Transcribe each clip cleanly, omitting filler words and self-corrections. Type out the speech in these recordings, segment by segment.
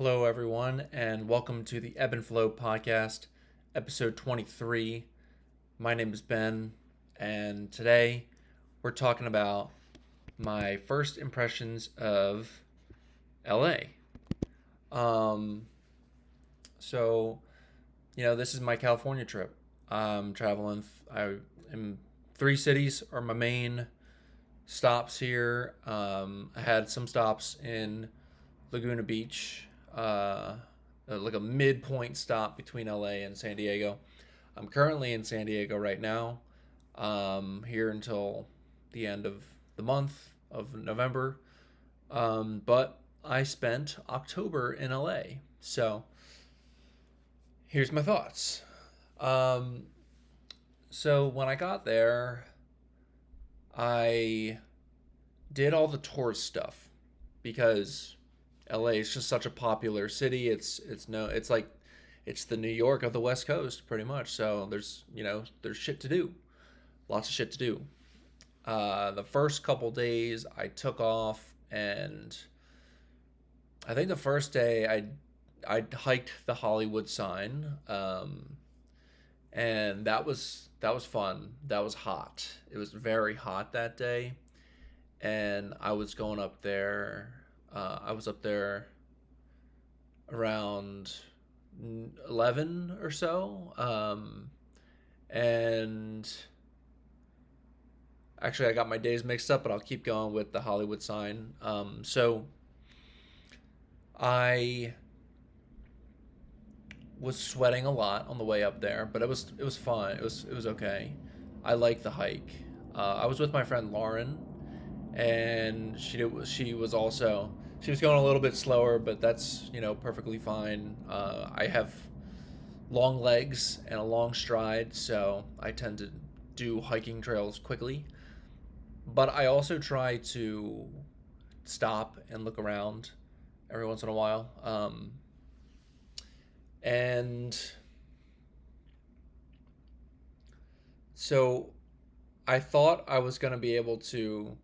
Hello, everyone, and welcome to the Ebbenflow podcast, episode 23. My name is Ben, and today we're talking about my first impressions of LA. Um, so, this is my California trip. I'm traveling, I am three cities are my main stops here. I had some stops in Laguna Beach, like a midpoint stop between LA and San Diego. I'm currently in San Diego right now, here until the end of the month of November. But I spent October in LA. So here's my thoughts. Um, so when I got there, I did all the tourist stuff because LA is just such a popular city. It's the New York of the West Coast pretty much. So there's shit to do. Lots of shit to do. The first couple days I took off, and I think the first day I hiked the Hollywood sign, and that was fun. That was hot. It was very hot that day, and I was going up there. I was up there around 11 or so. And actually, I got my days mixed up, but I'll keep going with the Hollywood sign. So I was sweating a lot on the way up there, but it was fun. It was okay. I like the hike. I was with my friend Lauren, and she was going a little bit slower, but that's perfectly fine. I have long legs and a long stride, so I tend to do hiking trails quickly. But I also try to stop and look around every once in a while. And so I thought I was going to be able to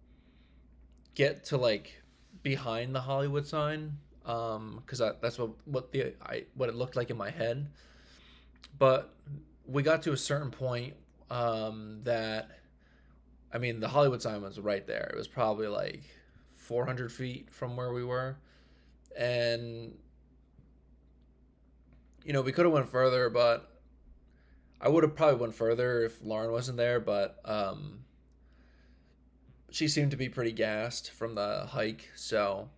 get to like behind the Hollywood sign, because that's what it looked like in my head. But we got to a certain point, that I mean, the Hollywood sign was right there. It was probably like 400 feet from where we were, and we could have went further, but I would have probably went further if Lauren wasn't there. But she seemed to be pretty gassed from the hike, so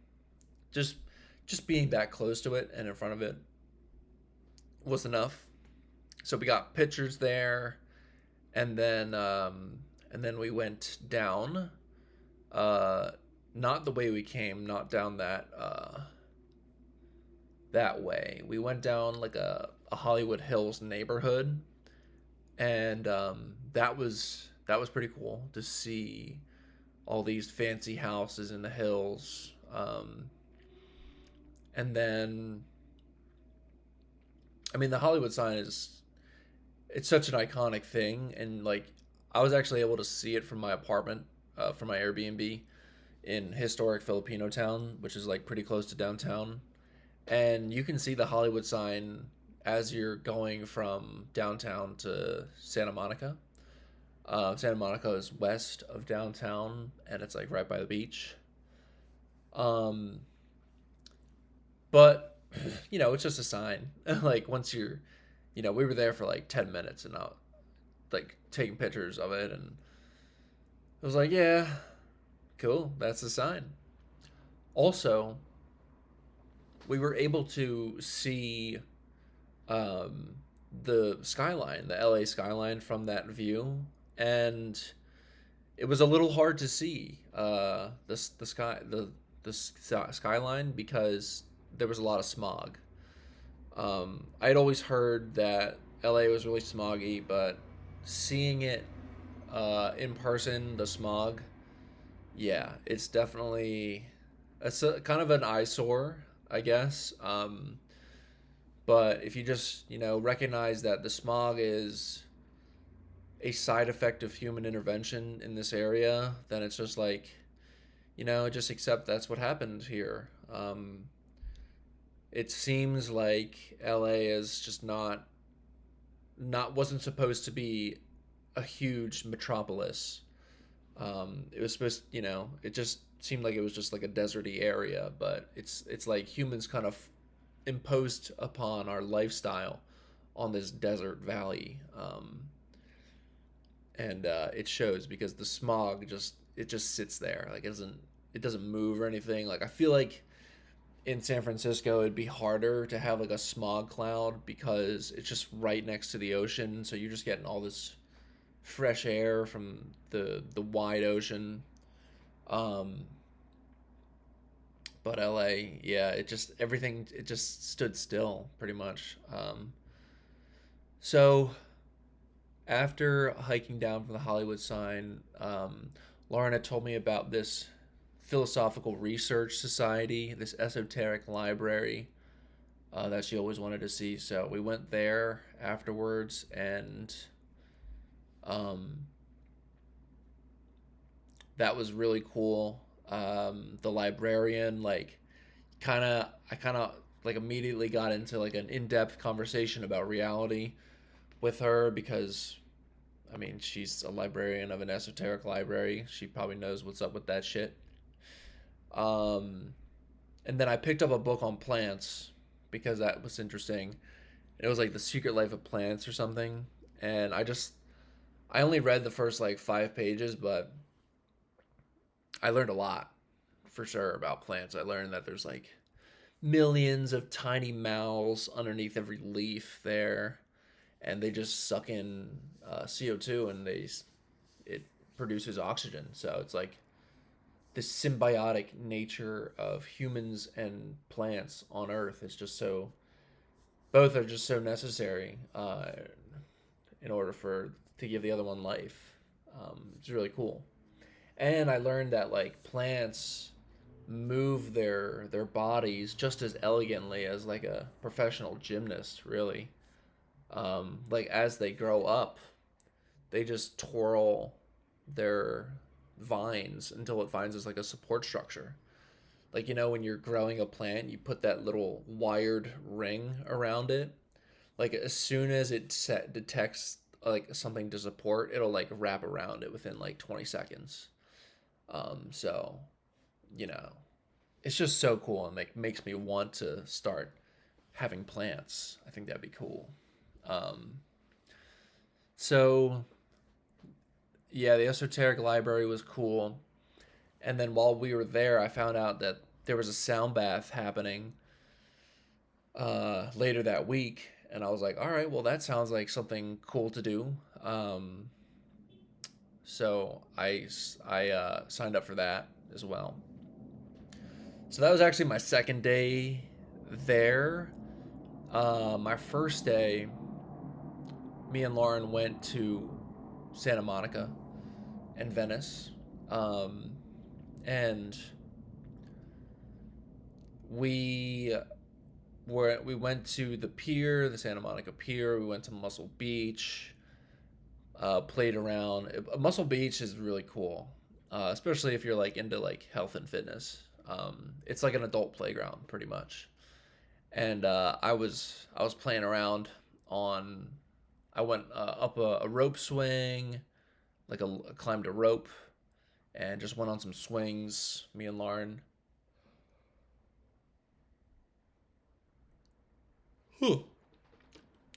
just just being that close to it and in front of it was enough. So we got pictures there, and then we went down, uh, not the way we came, not down that way. We went down like a Hollywood Hills neighborhood, and that was pretty cool to see all these fancy houses in the hills. And then, I mean, the Hollywood sign is it's such an iconic thing, and like I was actually able to see it from my apartment, from my Airbnb in historic Filipino town, which is like pretty close to downtown, and you can see the Hollywood sign as you're going from downtown to Santa Monica. Santa Monica is west of downtown, and it's like right by the beach. Um, but it's just a sign. Like once we were there for like 10 minutes, and I like taking pictures of it, and I was like, yeah, cool, that's the sign. Also, we were able to see, um, the skyline, the LA skyline from that view, and it was a little hard to see, the skyline because there was a lot of smog. I'd always heard that LA was really smoggy, but seeing it, in person, the smog, yeah, it's a kind of an eyesore, I guess. But if you just recognize that the smog is a side effect of human intervention in this area, then it's just like just accept that's what happened here. it seems like LA is just not wasn't supposed to be a huge metropolis. It was supposed, it just seemed like it was just like a deserty area, but it's like humans kind of imposed upon our lifestyle on this desert valley, and it shows because the smog just sits there, like it doesn't move or anything. Like I feel like in San Francisco it'd be harder to have like a smog cloud because it's just right next to the ocean, so you're just getting all this fresh air from the wide ocean. Um, but LA, yeah, it just stood still pretty much. So after hiking down from the Hollywood sign, Lauren had told me about this philosophical research society, this esoteric library that she always wanted to see. So we went there afterwards, and um, that was really cool. The librarian, like, I kind of like immediately got into like an in-depth conversation about reality with her because I mean, she's a librarian of an esoteric library. She probably knows what's up with that shit. Um, and then I picked up a book on plants because that was interesting. It was like The Secret Life of Plants or something. And I only read the first like 5 pages, but I learned a lot for sure about plants. I learned that there's like millions of tiny mouths underneath every leaf there, and they just suck in CO2, and it produces oxygen. So it's like this symbiotic nature of humans and plants on Earth is just so both are just so necessary in order for to give the other one life. It's really cool, and I learned that like plants move their bodies just as elegantly as like a professional gymnast. Really, like as they grow up, they just twirl their vines until it finds as like a support structure. Like when you're growing a plant, you put that little wired ring around it. Like as soon as detects like something to support, it'll like wrap around it within like 20 seconds. So you know, it's just so cool and makes me want to start having plants. I think that'd be cool. Um, so yeah, the esoteric library was cool. And then while we were there, I found out that there was a sound bath happening later that week, and I was like, all right, well that sounds like something cool to do. So I signed up for that as well. So that was actually my second day there. My first day, me and Lauren went to Santa Monica and Venice, um, and we we went to the pier, the Santa Monica Pier. We went to Muscle Beach, played around. Muscle Beach is really cool, especially if you're like into like health and fitness. It's like an adult playground, pretty much. And I was playing around on. I went up a rope swing, like climbed a rope, and just went on some swings. Me and Lauren. Huh.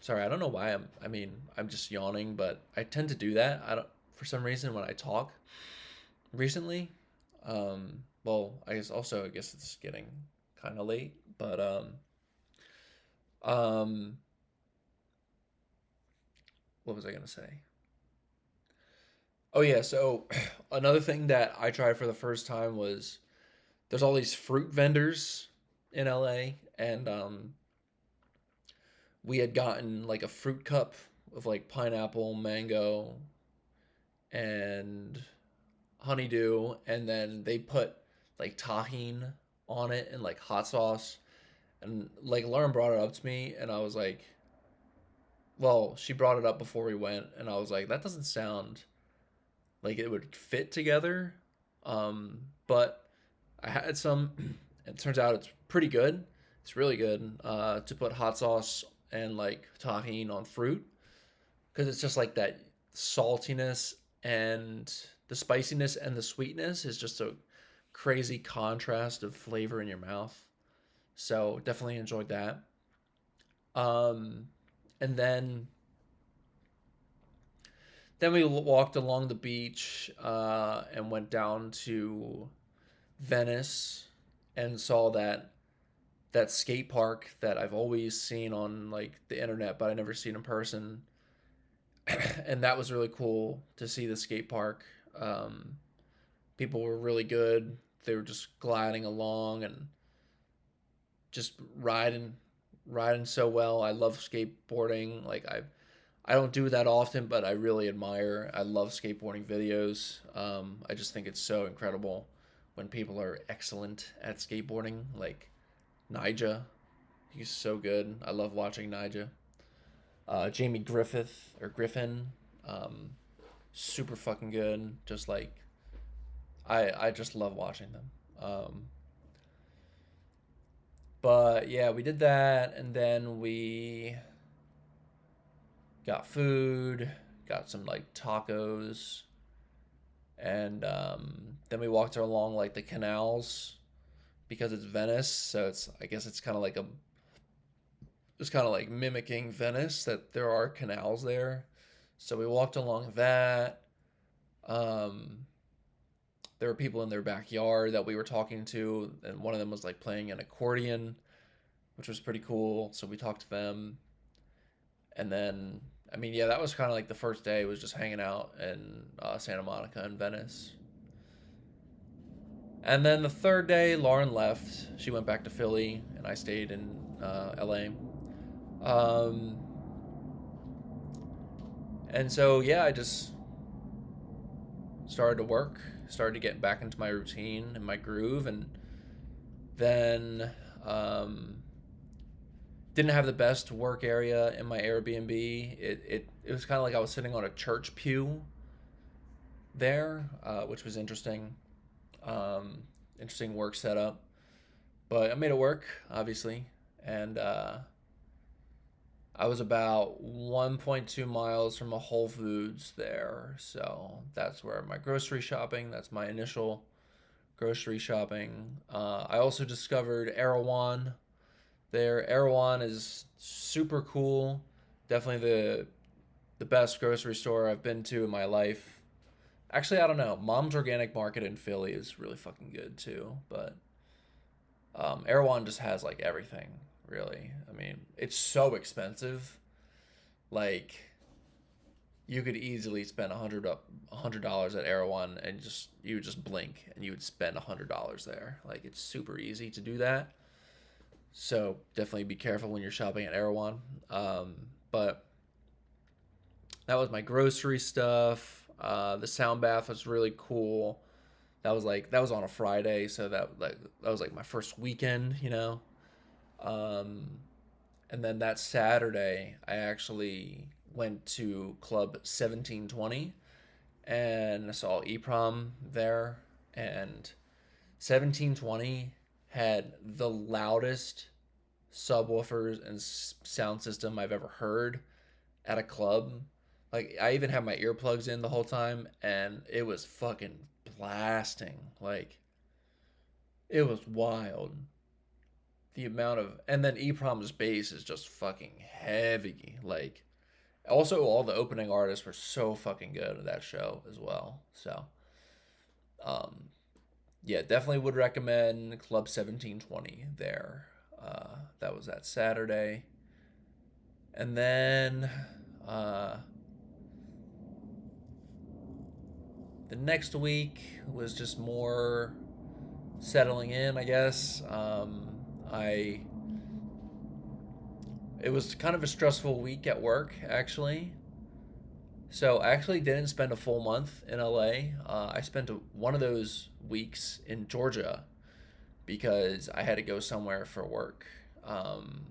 Sorry, I don't know why I'm just yawning, but I tend to do that. I don't for some reason when I talk recently. Well, I guess it's getting kind of late, but um what was I going to say? Oh yeah, so another thing that I tried for the first time was there's all these fruit vendors in LA, and we had gotten like a fruit cup of like pineapple, mango, and honeydew, and then they put like tahine on it and like hot sauce. And like Lauren brought it up to me, and I was like, well, she brought it up before we went, and I was like, that doesn't sound like it would fit together. But I had some. It turns out it's pretty good. It's really good to put hot sauce and like tahini on fruit because it's just like that saltiness and the spiciness and the sweetness is just a crazy contrast of flavor in your mouth. So definitely enjoyed that. Um, and then we walked along the beach and went down to Venice and saw that skate park that I've always seen on like the internet, but I never seen in person. And that was really cool to see the skate park. Um, People were really good. They were just gliding along and just riding so well. I love skateboarding. I don't do that often, but I really admire. I love skateboarding videos. I just think it's so incredible when people are excellent at skateboarding. Like Nija, he's so good. I love watching Nija. Jamie Griffith or Griffin, um, super fucking good. Just like I just love watching them. But yeah, we did that, and then we got food, got some like tacos, and then we walked along like the canals because it's Venice, so I guess it's kind of like mimicking Venice that there are canals there. So we walked along that. Um, there were people in their backyard that we were talking to, and one of them was like playing an accordion, which was pretty cool. So we talked to them, and then I mean, yeah, that was kind of like the first day was just hanging out in Santa Monica and Venice. And then the third day, Lauren left. She went back to Philly, and I stayed in LA. Um, and so, yeah, I just started to work, started to get back into my routine and my groove, and then um, didn't have the best work area in my Airbnb. It was kind of like I was sitting on a church pew there, which was interesting. Um, Interesting work setup, but I made it work, obviously, and I was about 1.2 miles from a Whole Foods there, so that's where my grocery shopping. That's my initial grocery shopping. I also discovered Erewhon there. Erewhon is super cool. Definitely the best grocery store I've been to in my life. Actually, I don't know. Mom's Organic Market in Philly is really fucking good too, but Erewhon just has like everything, really. I mean, it's so expensive. Like you could easily spend $100 at Erewhon and you would just blink and you would spend $100 there. Like it's super easy to do that. So definitely be careful when you're shopping at Erewhon. But that was my grocery stuff. The sound bath was really cool. That was on a Friday, so that was like my first weekend, you know. Um, and then that Saturday, I actually went to Club 1720 and I saw EPROM there. And 1720 had the loudest subwoofers and sound system I've ever heard at a club. Like I even had my earplugs in the whole time and it was fucking blasting. Like it was wild. The amount of and then EPROM's bass is just fucking heavy. Like also all the opening artists were so fucking good at that show as well. So um yeah, definitely would recommend Club 1720 there. That was that Saturday. And then uh, the next week was just more settling in, I guess. I It was kind of a stressful week at work, actually. So I actually didn't spend a full month in LA. I spent one of those weeks in Georgia because I had to go somewhere for work. Um,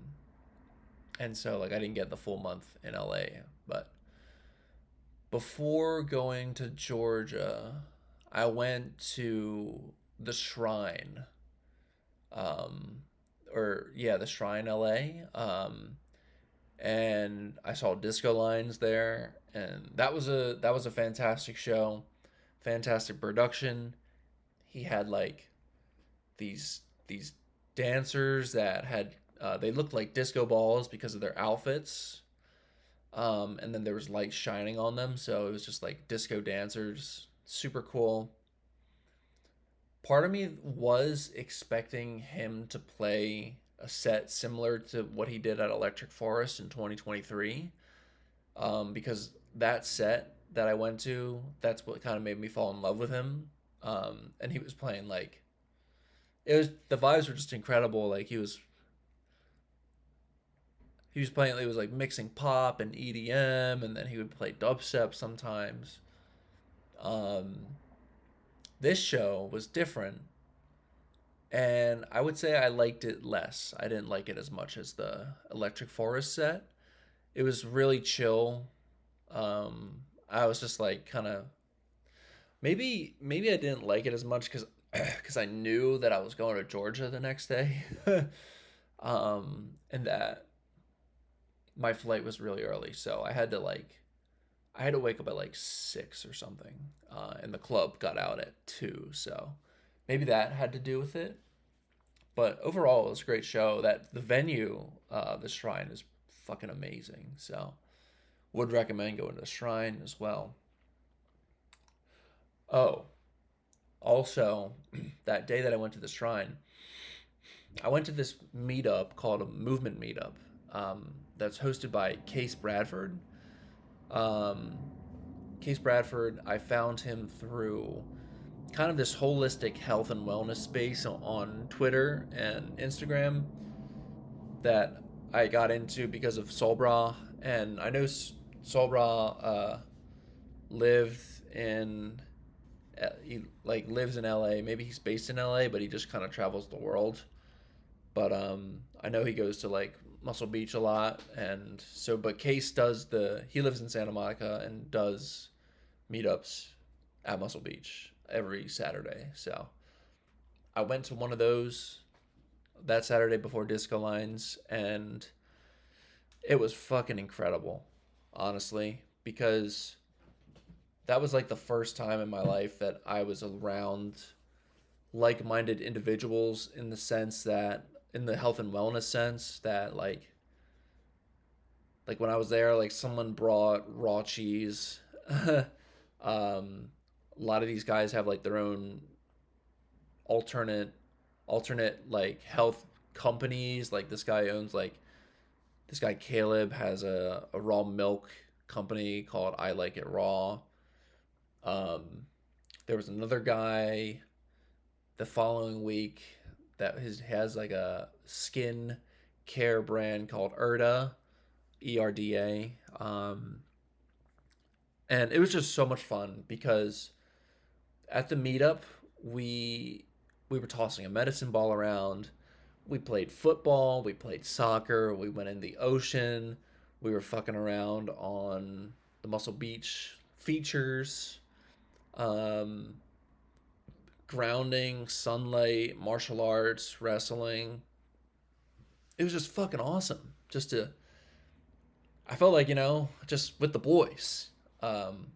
and so like I didn't get the full month in LA. But before going to Georgia, I went to the shrine, um, or yeah, the Shrine LA. And I saw Disco Lines there, and that was a fantastic show, fantastic production. He had like these dancers that had they looked like disco balls because of their outfits. And then there was light shining on them, so it was just like disco dancers, super cool. Part of me was expecting him to play a set similar to what he did at Electric Forest in 2023, because that set that I went to, that's what kind of made me fall in love with him. And he was playing like it was the vibes were just incredible. Like he was playing, it was like mixing pop and EDM, and then he would play dubstep sometimes. Um, this show was different, and I would say I liked it less. I didn't like it as much as the Electric Forest set. It was really chill. I was just like kind of maybe I didn't like it as much because I knew that I was going to Georgia the next day, and that my flight was really early, so I had to wake up at like 6 or something, and the club got out at 2, so maybe that had to do with it. But overall, it was a great show. That the venue, the Shrine, is fucking amazing. So would recommend going to the Shrine as well. Oh, also, that day that I went to the Shrine, I went to this meetup called a movement meetup, that's hosted by Case Bradford. Um, Case Bradford, I found him through kind of this holistic health and wellness space on Twitter and Instagram that I got into because of Solbra. And I know Solbra lived in he like lives in LA. Maybe he's based in LA, but he just kind of travels the world. But I know he goes to like Muscle Beach a lot, and so but Case does the he lives in Santa Monica and does meetups at Muscle Beach every Saturday. So I went to one of those that Saturday before Disco Lines, and it was fucking incredible, honestly, because that was like the first time in my life that I was around like-minded individuals, in the sense that in the health and wellness sense that like when I was there, like someone brought raw cheese. A lot of these guys have like their own alternate alternate like health companies. Like this guy Caleb has a raw milk company called I Like It Raw. Um, there was another guy the following week that has like a skin care brand called Erda, ERDA. And it was just so much fun because at the meetup we we were tossing a medicine ball around. We played football, we played soccer, we went in the ocean, we were fucking around on the Muscle Beach features, um, grounding, sunlight, martial arts, wrestling. It was just fucking awesome. I felt like, just with the boys. Um,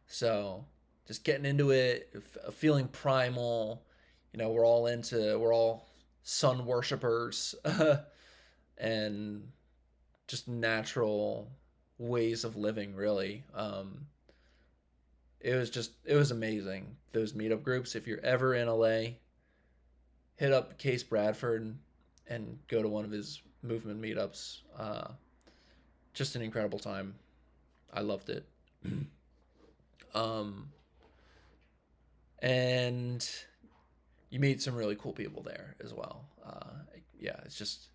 so just getting into it, feeling primal. We're all sun worshippers, and just natural ways of living, really. It was amazing. Those meetup groups. If you're ever in LA, hit up Case Bradford and go to one of his movement meetups. Just an incredible time. I loved it. Um, and you meet some really cool people there as well. Yeah, it's just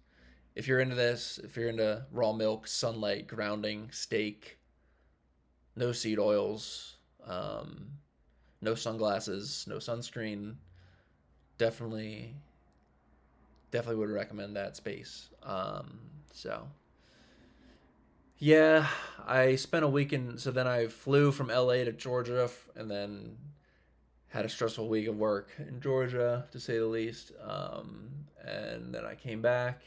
if you're into this, if you're into raw milk, sunlight, grounding, steak, no seed oils, no sunglasses, no sunscreen, definitely, definitely would recommend that space. So yeah, I spent a weekend. So then I flew from LA to Georgia, and then had a stressful week of work in Georgia, to say the least. And then I came back,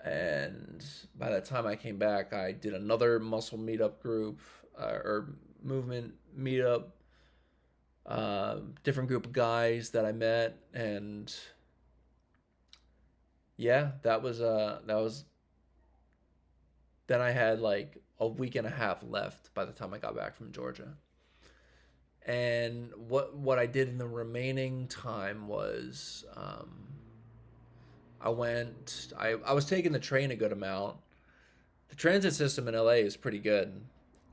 and by the time I came back, I did another muscle meetup group or movement meetup. Different group of guys that I met, and yeah, that was. Then I had like a week and a half left by the time I got back from Georgia. And what I did in the remaining time was I was taking the train a good amount. The transit system in LA is pretty good.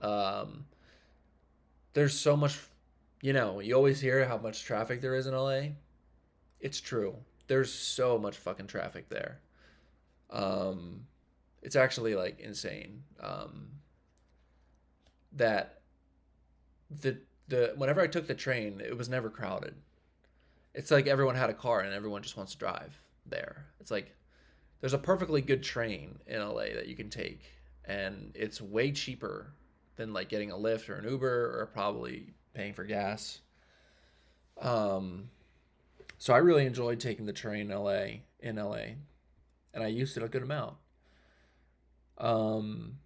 Um, there's so much, you always hear how much traffic there is in LA. It's true. There's so much fucking traffic there. Um, it's actually like insane. That the the whenever I took the train, it was never crowded. It's like everyone had a car and everyone just wants to drive there. It's like there's a perfectly good train in LA that you can take, and it's way cheaper than like getting a Lyft or an Uber or probably paying for gas. Um, so I really enjoyed taking the train in LA, and I used it a good amount. Um,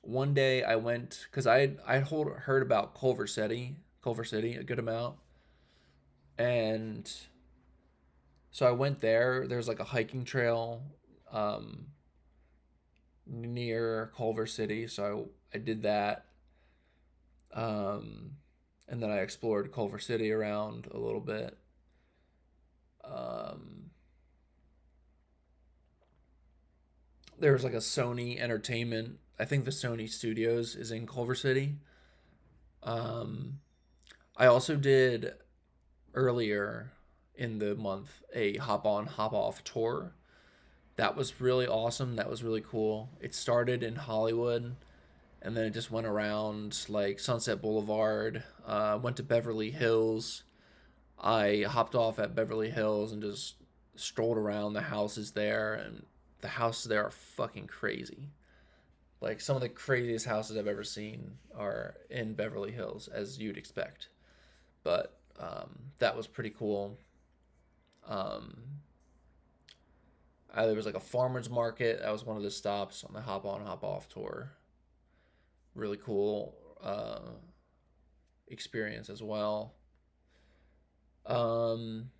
One day I went because I heard about Culver City a good amount, and so I went there. There's like a hiking trail um, near Culver City, so I did that, um, and then I explored Culver City around a little bit. Um, there was like a Sony Entertainment. I think the Sony Studios is in Culver City. Um, I also did earlier in the month a hop on hop off tour. That was really awesome. That was really cool. It started in Hollywood, and then it just went around like Sunset Boulevard. Went to Beverly Hills. I hopped off at Beverly Hills and just strolled around the houses there, and the houses there are fucking crazy. Like some of the craziest houses I've ever seen are in Beverly Hills, as you'd expect. But that was pretty cool. Um, there was like a farmer's market. That was one of the stops on the hop on hop off tour. Really cool experience as well. Um,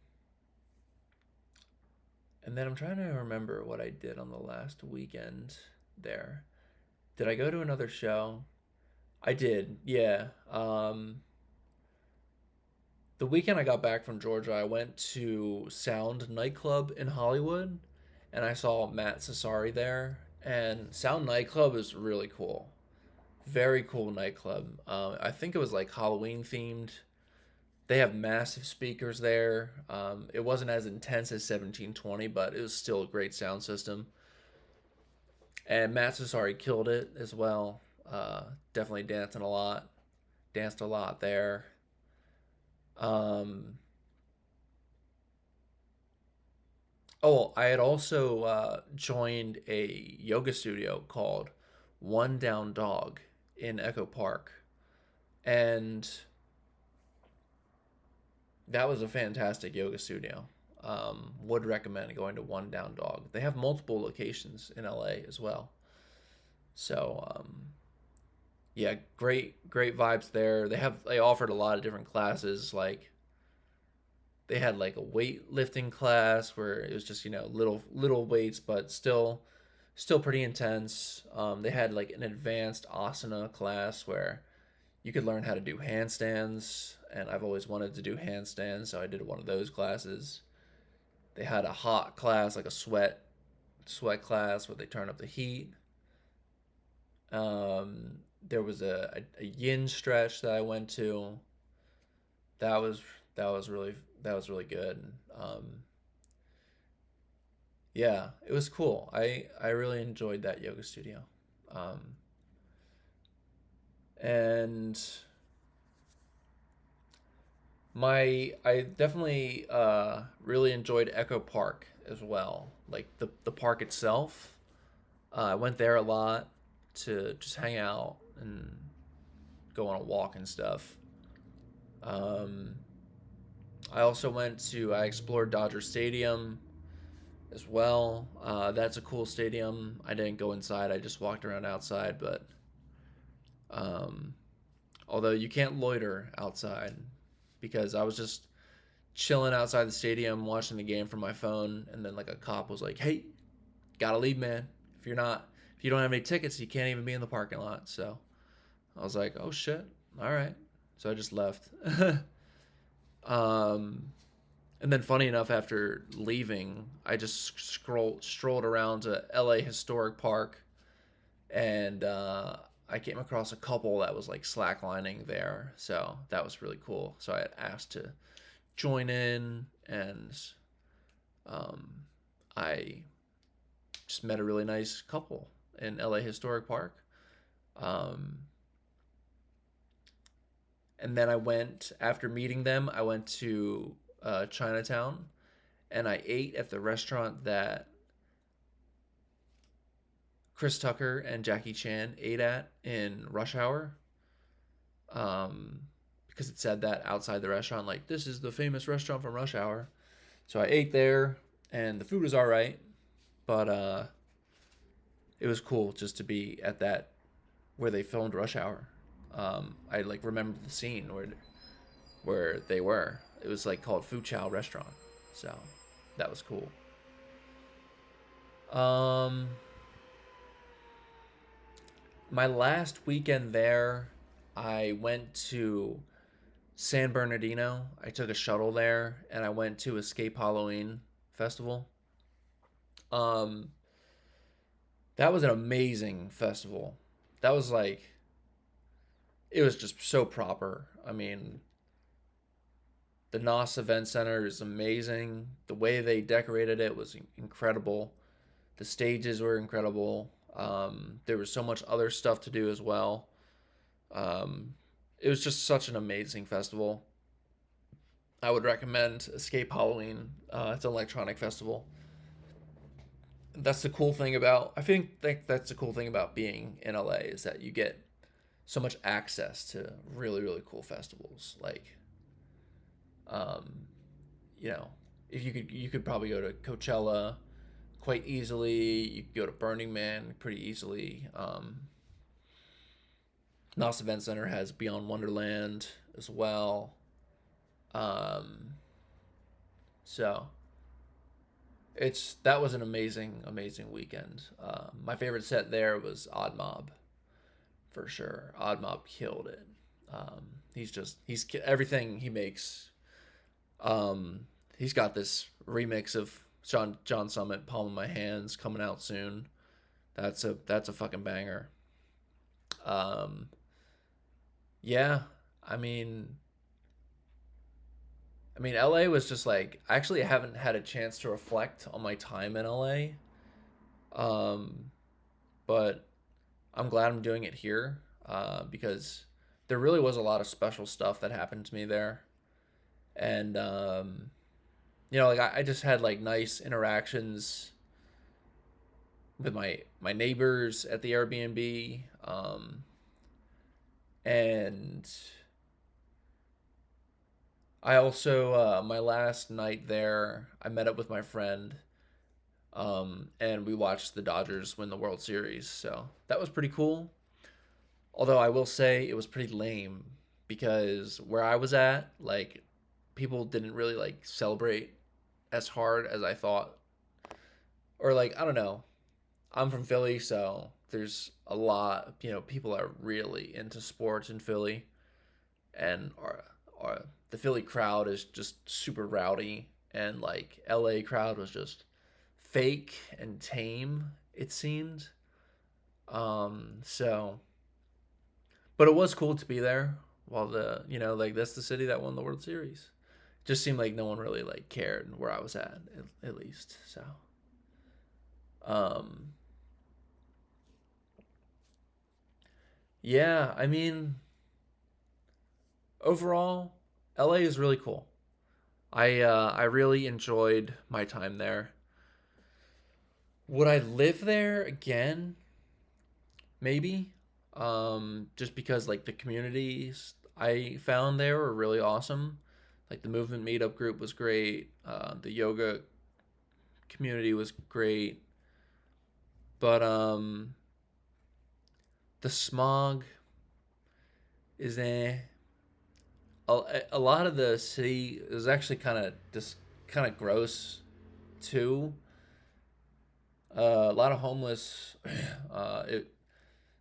and then I'm trying to remember what I did on the last weekend there. Did I go to another show? I did, yeah. The weekend I got back from Georgia, I went to Sound Nightclub in Hollywood, and I saw Matt Cesari there. And Sound Nightclub is really cool. Very cool nightclub. I think it was like Halloween themed. They have massive speakers there. It wasn't as intense as 1720, but it was still a great sound system. And Matt Cesari killed it as well. Definitely danced a lot there. Um, oh, I had also joined a yoga studio called One Down Dog in Echo Park, and that was a fantastic yoga studio. Would recommend going to One Down Dog. They have multiple locations in LA as well. So yeah, great vibes there. They offered a lot of different classes. Like they had like a weightlifting class where it was just little weights, but still pretty intense. They had like an advanced asana class where you could learn how to do handstands, and I've always wanted to do handstands, so I did one of those classes. They had a hot class, like a sweat class where they turn up the heat. There was a yin stretch that I went to. That was that was really good. Yeah, it was cool. I really enjoyed that yoga studio. Um, and I definitely really enjoyed Echo Park as well. Like the park itself. I went there a lot to just hang out and go on a walk and stuff. Um, I explored Dodger Stadium as well. That's a cool stadium. I didn't go inside. I just walked around outside, but um, although you can't loiter outside because I was just chilling outside the stadium watching the game from my phone, and then like a cop was like, "Hey, gotta leave, man. If you don't have any tickets, you can't even be in the parking lot." So I was like, "Oh shit, all right." So I just left. um, and then funny enough, after leaving, I just strolled around to L.A. Historic Park, and I came across a couple that was like slacklining there. So that was really cool. So I had asked to join in, and um, I just met a really nice couple in LA Historic Park. Um, and then after meeting them, I went to Chinatown, and I ate at the restaurant that Chris Tucker and Jackie Chan ate at in Rush Hour. Um, because it said that outside the restaurant, like, this is the famous restaurant from Rush Hour. So I ate there, and the food was all right, but it was cool just to be at that where they filmed Rush Hour. I like remember the scene where they were. It was like called Fu Chow Restaurant, so that was cool. Um, my last weekend there, I went to San Bernardino. I took a shuttle there, and I went to Escape Halloween Festival. Um, that was an amazing festival. That was like it was just so proper. I mean, the NOS Event Center is amazing. The way they decorated it was incredible. The stages were incredible. There was so much other stuff to do as well. Um, it was just such an amazing festival. I would recommend Escape Halloween. It's an electronic festival. That's the cool thing about. I think that's the cool thing about being in LA is that you get so much access to really cool festivals. Like, um, you know, if you could probably go to Coachella quite easily. You could go to Burning Man pretty easily. NOS Event Center has Beyond Wonderland as well. Um, so it's that was an amazing weekend. My favorite set there was Odd Mob for sure. Odd Mob killed it. He's everything he makes. He's got this remix of John Summit, Palm of My Hands, coming out soon. That's a fucking banger. Um, yeah, I mean, LA was just like I actually haven't had a chance to reflect on my time in LA. Um, but I'm glad I'm doing it here because there really was a lot of special stuff that happened to me there, and like I just had like nice interactions with my neighbors at the Airbnb, and I also my last night there, I met up with my friend, and we watched the Dodgers win the World Series. So that was pretty cool. Although I will say it was pretty lame because where I was at, like people didn't really like celebrate as hard as I thought, or like I don't know. I'm from Philly, so there's a lot. People are really into sports in Philly, and the Philly crowd is just super rowdy, and like LA crowd was just fake and tame. It seemed. So, but it was cool to be there while like that's the city that won the World Series. Just seemed like no one really like cared where I was at least. So, um, yeah, overall, LA is really cool. I really enjoyed my time there. Would I live there again? Maybe. Just because like the communities I found there were really awesome. Like the movement meetup group was great. The yoga community was great, but the smog is a lot of the city is actually kind of gross too. A lot of homeless. It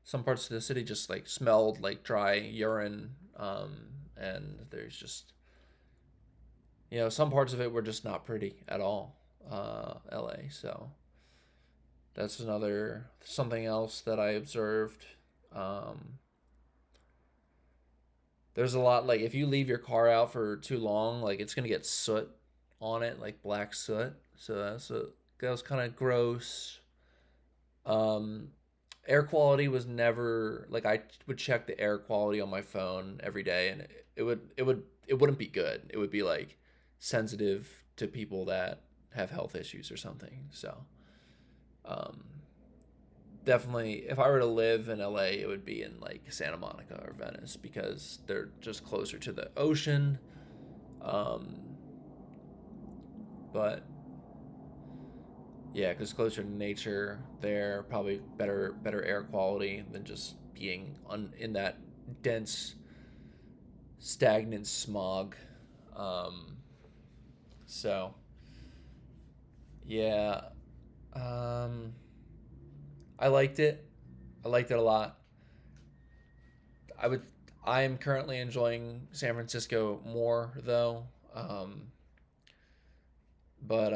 Some parts of the city just like smelled like dry urine, and there's just some parts of it were just not pretty at all. LA, so that's another something else that I observed. Um, there's a lot like if you leave your car out for too long, like it's gonna get soot on it, like black soot. So that was kind of gross. Um, Air quality was never like I would check the air quality on my phone every day, and it wouldn't be good. It would be like sensitive to people that have health issues or something. So um, definitely, if I were to live in LA, it would be in like Santa Monica or Venice because they're just closer to the ocean. Um, but yeah, because closer to nature, there probably better air quality than just being in that dense, stagnant smog. Um, so yeah, um, I liked it. I liked it a lot. I would. I am currently enjoying San Francisco more though. But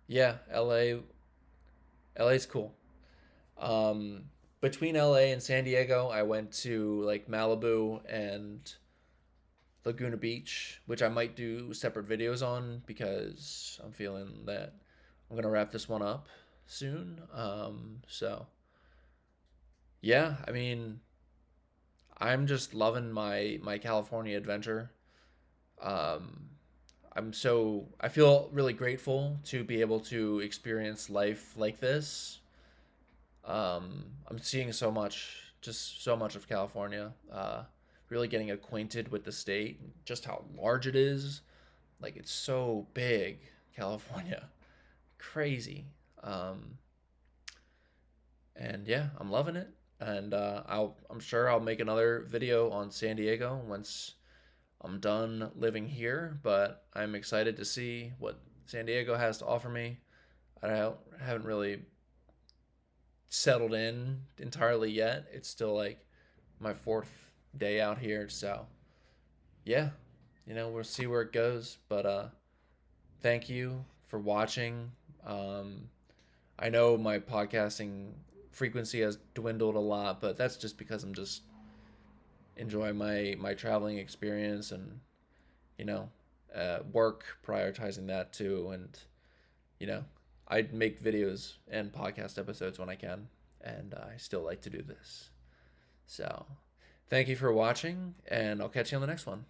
yeah, LA's cool. Um, Between LA and San Diego, I went to like Malibu and Laguna Beach, which I might do separate videos on because I'm feeling that I'm gonna wrap this one up soon. So yeah, I mean, I'm just loving my California adventure. Um, I feel really grateful to be able to experience life like this. I'm seeing just so much of California. Really getting acquainted with the state, just how large it is. Like it's so big, California, crazy. Um, and yeah, I'm loving it. And I'm sure I'll make another video on San Diego once I'm done living here. But I'm excited to see what San Diego has to offer me. Haven't really settled in entirely yet. It's still like my fourth day out here, so yeah, we'll see where it goes. But thank you for watching. Um, I know my podcasting frequency has dwindled a lot, but that's just because I'm just enjoying my traveling experience and you know work prioritizing that too, and you know I make videos and podcast episodes when I can, and I still like to do this. So, thank you for watching, and I'll catch you on the next one.